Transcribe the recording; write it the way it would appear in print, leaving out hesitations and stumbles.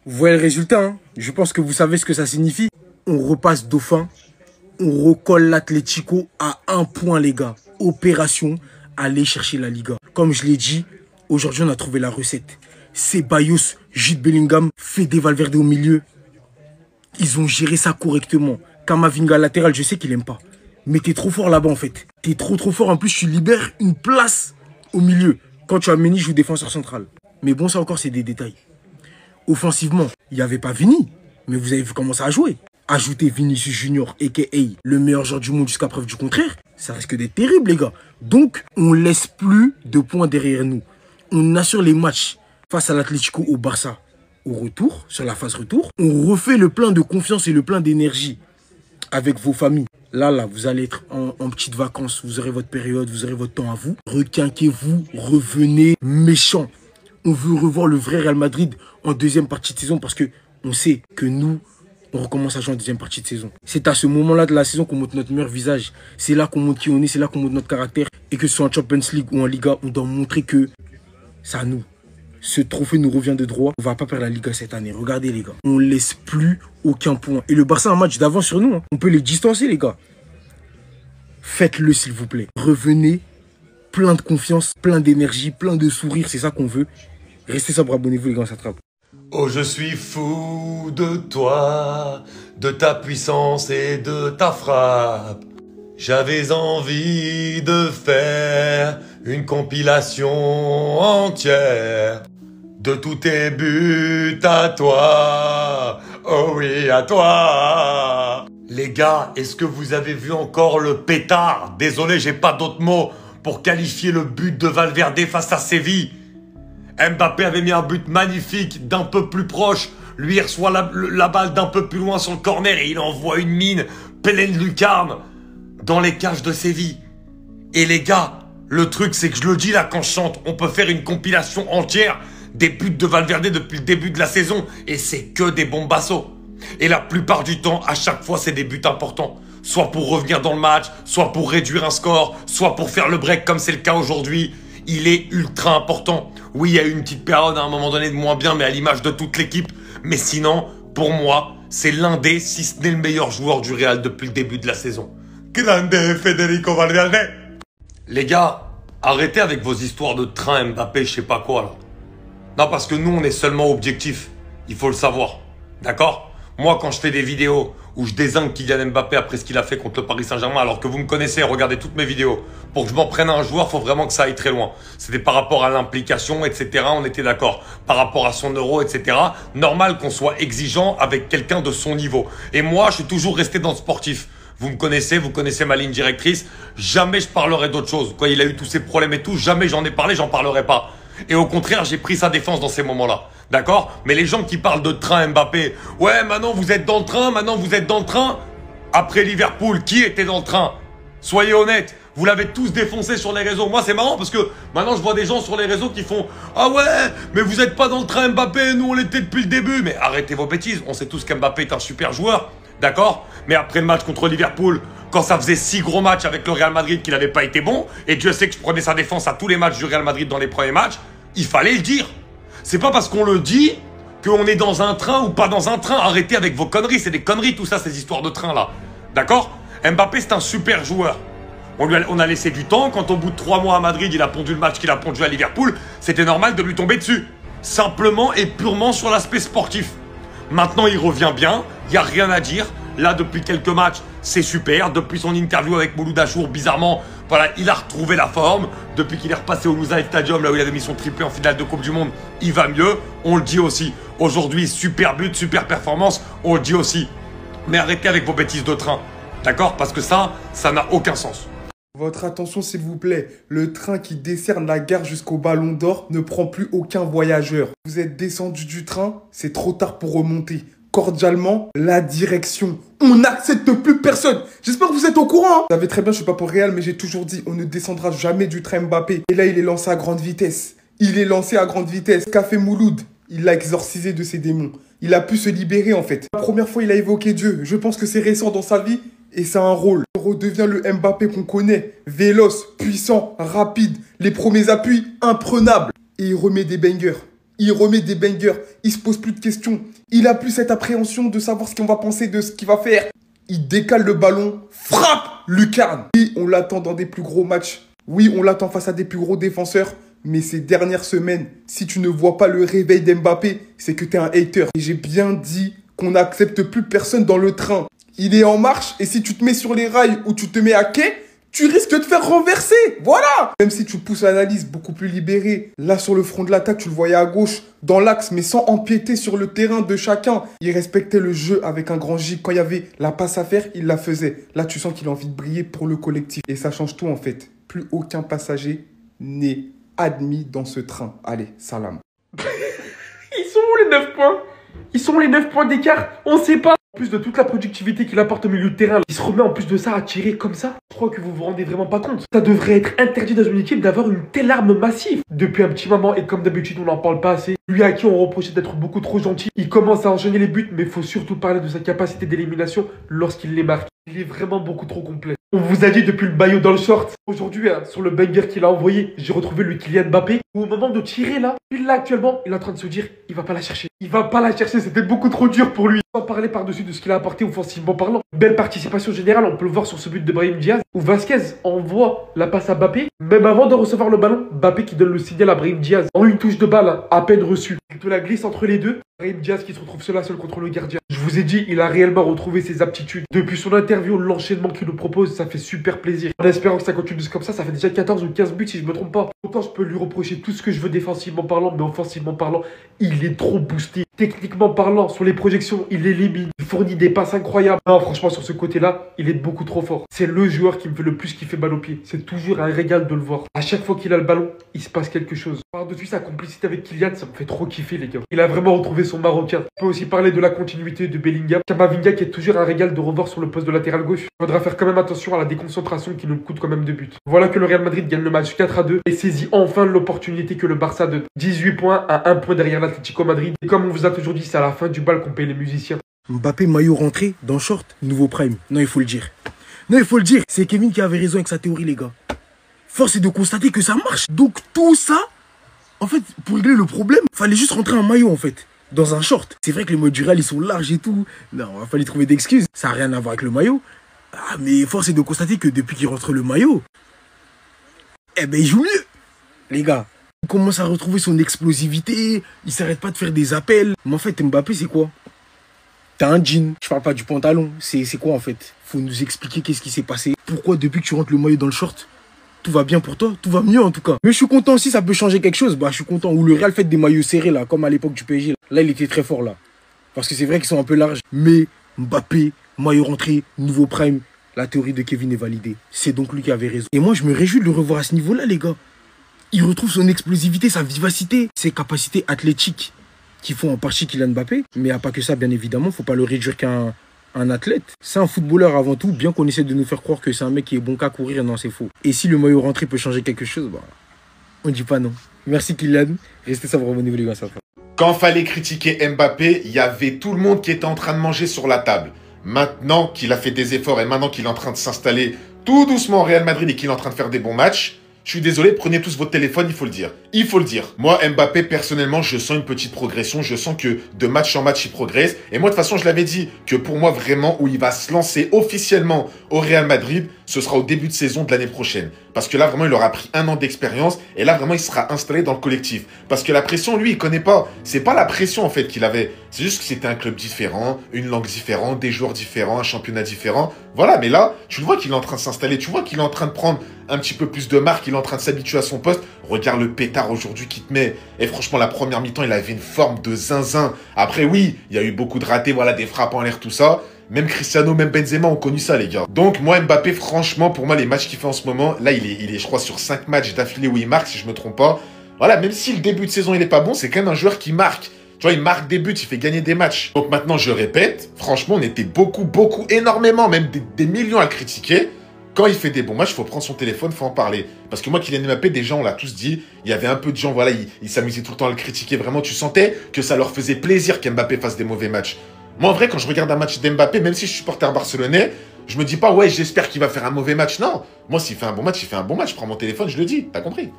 Vous voyez le résultat, hein? Je pense que vous savez ce que ça signifie. On repasse dauphin, on recolle l'Atlético à 1 point, les gars. Opération, aller chercher la Liga. Comme je l'ai dit, aujourd'hui, on a trouvé la recette. Ceballos, Jude Bellingham, Fede Valverde au milieu. Ils ont géré ça correctement. Camavinga latéral, je sais qu'il aime pas. Mais t'es trop fort là-bas, en fait. T'es trop fort. En plus, tu libères une place au milieu. Quand tu as Mendy, joue défenseur central. Mais bon, ça encore, c'est des détails. Offensivement, il n'y avait pas Vini. Mais vous avez vu comment ça a joué. Ajouter Vinicius Junior, a.k.a. le meilleur joueur du monde jusqu'à preuve du contraire, ça risque d'être terrible, les gars. Donc, on ne laisse plus de points derrière nous. On assure les matchs face à l'Atlético au Barça au retour, sur la phase retour. On refait le plein de confiance et le plein d'énergie avec vos familles. Là, vous allez être en petites vacances. Vous aurez votre période, vous aurez votre temps à vous. Requinquez-vous, revenez méchants. On veut revoir le vrai Real Madrid en deuxième partie de saison parce que on sait que nous, on recommence à jouer en deuxième partie de saison. C'est à ce moment-là de la saison qu'on montre notre meilleur visage. C'est là qu'on montre qui on est, c'est là qu'on montre notre caractère. Et que ce soit en Champions League ou en Liga, on doit montrer que c'est à nous. Ce trophée nous revient de droit. On ne va pas perdre la Liga cette année. Regardez, les gars. On ne laisse plus aucun point. Et le Barça a un match d'avance sur nous. Hein. On peut les distancer, les gars. Faites-le, s'il vous plaît. Revenez, plein de confiance, plein d'énergie, plein de sourire. C'est ça qu'on veut. Restez sobre, abonnez-vous, les gars, ça trappe. Oh, je suis fou de toi, de ta puissance et de ta frappe. J'avais envie de faire une compilation entière de tous tes buts à toi. Oh oui, à toi. Les gars, est-ce que vous avez vu encore le pétard? Désolé, j'ai pas d'autres mots pour qualifier le but de Valverde face à Séville. Mbappé avait mis un but magnifique d'un peu plus proche. Lui, il reçoit la balle d'un peu plus loin sur le corner et il envoie une mine pleine de lucarne dans les cages de Séville. Et les gars, le truc, c'est que je le dis là quand je chante, on peut faire une compilation entière des buts de Valverde depuis le début de la saison. Et c'est que des bombassos. Et la plupart du temps, à chaque fois, c'est des buts importants. Soit pour revenir dans le match, soit pour réduire un score, soit pour faire le break comme c'est le cas aujourd'hui. Il est ultra important. Oui, il y a eu une petite période à un moment donné de moins bien, mais à l'image de toute l'équipe. Mais sinon, pour moi, c'est l'un des, si ce n'est le meilleur joueur du Real depuis le début de la saison. Grande Federico Valverde. Les gars, arrêtez avec vos histoires de train Mbappé, je sais pas quoi là. Non, parce que nous, on est seulement objectif. Il faut le savoir. D'accord? Moi, quand je fais des vidéos où je désingue Kylian Mbappé après ce qu'il a fait contre le Paris Saint-Germain, alors que vous me connaissez, regardez toutes mes vidéos. Pour que je m'en prenne à un joueur, il faut vraiment que ça aille très loin. C'était par rapport à l'implication, etc. On était d'accord. Par rapport à son euro, etc. Normal qu'on soit exigeant avec quelqu'un de son niveau. Et moi, je suis toujours resté dans le sportif. Vous me connaissez, vous connaissez ma ligne directrice. Jamais je parlerai d'autre chose. Quand il a eu tous ces problèmes et tout, jamais j'en ai parlé, j'en parlerai pas. Et au contraire, j'ai pris sa défense dans ces moments-là. D'accord? Mais les gens qui parlent de train Mbappé, ouais, maintenant vous êtes dans le train, maintenant vous êtes dans le train. Après Liverpool, qui était dans le train? Soyez honnêtes, vous l'avez tous défoncé sur les réseaux. Moi, c'est marrant parce que maintenant je vois des gens sur les réseaux qui font ah ouais, mais vous n'êtes pas dans le train Mbappé, nous on l'était depuis le début. Mais arrêtez vos bêtises, on sait tous qu'Mbappé est un super joueur. D'accord? Mais après le match contre Liverpool, quand ça faisait 6 gros matchs avec le Real Madrid qu'il n'avait pas été bon, et Dieu sait que je prenais sa défense à tous les matchs du Real Madrid dans les premiers matchs, il fallait le dire. C'est pas parce qu'on le dit qu'on est dans un train ou pas dans un train. Arrêtez avec vos conneries, c'est des conneries tout ça, ces histoires de train là. D'accord? Mbappé c'est un super joueur. On a laissé du temps, quand au bout de 3 mois à Madrid, il a pondu le match qu'il a pondu à Liverpool, c'était normal de lui tomber dessus. Simplement et purement sur l'aspect sportif. Maintenant il revient bien, il n'y a rien à dire. Là, depuis quelques matchs, c'est super. Depuis son interview avec Mouloud Achour, bizarrement, voilà, il a retrouvé la forme. Depuis qu'il est repassé au Lusail Stadium, là où il avait mis son triplé en finale de Coupe du Monde, il va mieux. On le dit aussi. Aujourd'hui, super but, super performance, on le dit aussi. Mais arrêtez avec vos bêtises de train. D'accord? Parce que ça n'a aucun sens. Votre attention s'il vous plaît, le train qui décerne la gare jusqu'au Ballon d'Or ne prend plus aucun voyageur. Vous êtes descendu du train, c'est trop tard pour remonter. Cordialement, la direction. On n'accepte plus personne. J'espère que vous êtes au courant. Hein. Vous savez très bien, je suis pas pour Real, mais j'ai toujours dit, on ne descendra jamais du train Mbappé. Et là, il est lancé à grande vitesse. Il est lancé à grande vitesse. Qu'a fait Mouloud? Il l'a exorcisé de ses démons. Il a pu se libérer en fait. La première fois, il a évoqué Dieu. Je pense que c'est récent dans sa vie et ça a un rôle. Il redevient le Mbappé qu'on connaît. Véloce, puissant, rapide. Les premiers appuis, imprenables. Et il remet des bangers. Il remet des bangers, il se pose plus de questions. Il a plus cette appréhension de savoir ce qu'on va penser de ce qu'il va faire. Il décale le ballon, frappe, lucarne. Oui, on l'attend dans des plus gros matchs. Oui, on l'attend face à des plus gros défenseurs. Mais ces dernières semaines, si tu ne vois pas le réveil d'Mbappé, c'est que t'es un hater. Et j'ai bien dit qu'on n'accepte plus personne dans le train. Il est en marche et si tu te mets sur les rails ou tu te mets à quai, tu risques de te faire renverser. Voilà. Même si tu pousses l'analyse beaucoup plus libérée. Là, sur le front de l'attaque, tu le voyais à gauche, dans l'axe, mais sans empiéter sur le terrain de chacun. Il respectait le jeu avec un grand J. Quand il y avait la passe à faire, il la faisait. Là, tu sens qu'il a envie de briller pour le collectif. Et ça change tout, en fait. Plus aucun passager n'est admis dans ce train. Allez, salam. Ils sont où les 9 points? Ils sont où les 9 points d'écart? On sait pas. En plus de toute la productivité qu'il apporte au milieu de terrain, il se remet en plus de ça à tirer comme ça. Je crois que vous vous rendez vraiment pas compte. Ça devrait être interdit dans une équipe d'avoir une telle arme massive. Depuis un petit moment, et comme d'habitude, on n'en parle pas assez. Lui à qui on reprochait d'être beaucoup trop gentil. Il commence à enchaîner les buts, mais il faut surtout parler de sa capacité d'élimination lorsqu'il les marque. Il est vraiment beaucoup trop complet. On vous a dit depuis le maillot dans le short. Aujourd'hui, sur le banger qu'il a envoyé, j'ai retrouvé le Kylian Mbappé. Au moment de tirer là, là actuellement, il est en train de se dire, il va pas la chercher. Il va pas la chercher, c'était beaucoup trop dur pour lui. On va parler par-dessus de ce qu'il a apporté offensivement parlant. Belle participation générale, on peut le voir sur ce but de Brahim Diaz, où Vasquez envoie la passe à Mbappé. Même avant de recevoir le ballon, Mbappé qui donne le signal à Brahim Diaz. En une touche de balle, à peine reçue. Il te la glisse entre les deux. Brahim Diaz qui se retrouve seul à seul contre le gardien. Je vous ai dit, il a réellement retrouvé ses aptitudes. Depuis son interview, l'enchaînement qu'il nous propose, ça fait super plaisir. En espérant que ça continue comme ça fait déjà 14 ou 15 buts si je me trompe pas. Autant je peux lui reprocher tout ce que je veux défensivement parlant, mais offensivement parlant, il est trop boosté. Techniquement parlant, sur les projections, il élimine. Il fournit des passes incroyables. Non, franchement, sur ce côté-là, il est beaucoup trop fort. C'est le joueur qui me fait le plus kiffer balle au pied. C'est toujours un régal de le voir. À chaque fois qu'il a le ballon, il se passe quelque chose. Par-dessus sa complicité avec Kylian, ça me fait trop kiffer, les gars. Il a vraiment retrouvé son Marocain. On peut aussi parler de la continuité de Bellingham. Kamavinga qui est toujours un régal de revoir sur le poste de latéral gauche. Il faudra faire quand même attention à la déconcentration qui nous coûte quand même 2 buts. Voilà que le Real Madrid gagne le match 4-2 et saisit enfin l'opportunité que le Barça donne. 18 points à 1 point derrière l'Atlético Madrid. Et comme on vous a toujours dit, c'est à la fin du bal qu'on paye les musiciens. Mbappé, maillot rentré, dans short, nouveau prime. Non, il faut le dire. Non, il faut le dire. C'est Kevin qui avait raison avec sa théorie, les gars. Force est de constater que ça marche. Donc tout ça, en fait, pour régler le problème, fallait juste rentrer un maillot, en fait. Dans un short. C'est vrai que les maillots du Real, ils sont larges et tout. Non, il fallait trouver d'excuses. Ça n'a rien à voir avec le maillot. Ah, mais force est de constater que depuis qu'il rentre le maillot, eh ben, il joue mieux. Les gars, il commence à retrouver son explosivité. Il s'arrête pas de faire des appels. Mais en fait, Mbappé, c'est quoi? T'as un jean. Je parle pas du pantalon. C'est quoi, en fait? Faut nous expliquer qu'est-ce qui s'est passé. Pourquoi, depuis que tu rentres le maillot dans le short, tout va bien pour toi, tout va mieux en tout cas. Mais je suis content si ça peut changer quelque chose. Bah, je suis content. Ou le Real fait des maillots serrés là, comme à l'époque du PSG. Là, il était très fort là. Parce que c'est vrai qu'ils sont un peu larges. Mais Mbappé, maillot rentré, nouveau prime. La théorie de Kevin est validée. C'est donc lui qui avait raison. Et moi, je me réjouis de le revoir à ce niveau-là, les gars. Il retrouve son explosivité, sa vivacité, ses capacités athlétiques qui font en partie Kylian Mbappé. Mais il n'y a pas que ça, bien évidemment. Faut pas le réduire qu'un athlète. C'est un footballeur avant tout, bien qu'on essaie de nous faire croire que c'est un mec qui est bon qu'à courir. Non, c'est faux. Et si le maillot rentré peut changer quelque chose, bah, on dit pas non. Merci Kylian. Restez savoir abonnez-vous les gars, ça va. Quand fallait critiquer Mbappé, il y avait tout le monde qui était en train de manger sur la table. Maintenant qu'il a fait des efforts et maintenant qu'il est en train de s'installer tout doucement au Real Madrid et qu'il est en train de faire des bons matchs, je suis désolé, prenez tous votre téléphone, il faut le dire. Il faut le dire. Moi, Mbappé, personnellement, je sens une petite progression. Je sens que de match en match, il progresse. Et moi, de toute façon, je l'avais dit, que pour moi, vraiment, où il va se lancer officiellement au Real Madrid, ce sera au début de saison de l'année prochaine. Parce que là, vraiment, il aura pris 1 an d'expérience. Et là, vraiment, il sera installé dans le collectif. Parce que la pression, lui, il connaît pas. C'est pas la pression, en fait, qu'il avait. C'est juste que c'était un club différent, une langue différente, des joueurs différents, un championnat différent. Voilà, mais là, tu le vois qu'il est en train de s'installer. Tu vois qu'il est en train de prendre un petit peu plus de marque. Il est en train de s'habituer à son poste. Regarde le pétard aujourd'hui qui te met. Et franchement, la première mi-temps, il avait une forme de zinzin. Après, oui, il y a eu beaucoup de ratés, voilà, des frappes en l'air, tout ça. Même Cristiano, même Benzema ont connu ça, les gars. Donc, moi, Mbappé, franchement, pour moi, les matchs qu'il fait en ce moment, là, il est, je crois, sur 5 matchs d'affilée où il marque, si je me trompe pas. Voilà, même si le début de saison, il est pas bon, c'est quand même un joueur qui marque. Tu vois, il marque des buts, il fait gagner des matchs. Donc maintenant, je répète, franchement, on était beaucoup, énormément, même des millions à le critiquer. Quand il fait des bons matchs, il faut prendre son téléphone, il faut en parler. Parce que moi, Kylian Mbappé, des gens, on l'a tous dit, il y avait un peu de gens, voilà, ils s'amusaient tout le temps à le critiquer. Vraiment, tu sentais que ça leur faisait plaisir qu'Mbappé fasse des mauvais matchs. Moi, en vrai, quand je regarde un match d'Mbappé, même si je suis supporter barcelonais, je me dis pas, ouais, j'espère qu'il va faire un mauvais match. Non, moi, s'il fait un bon match, il fait un bon match. Je prends mon téléphone, je le dis. T'as compris?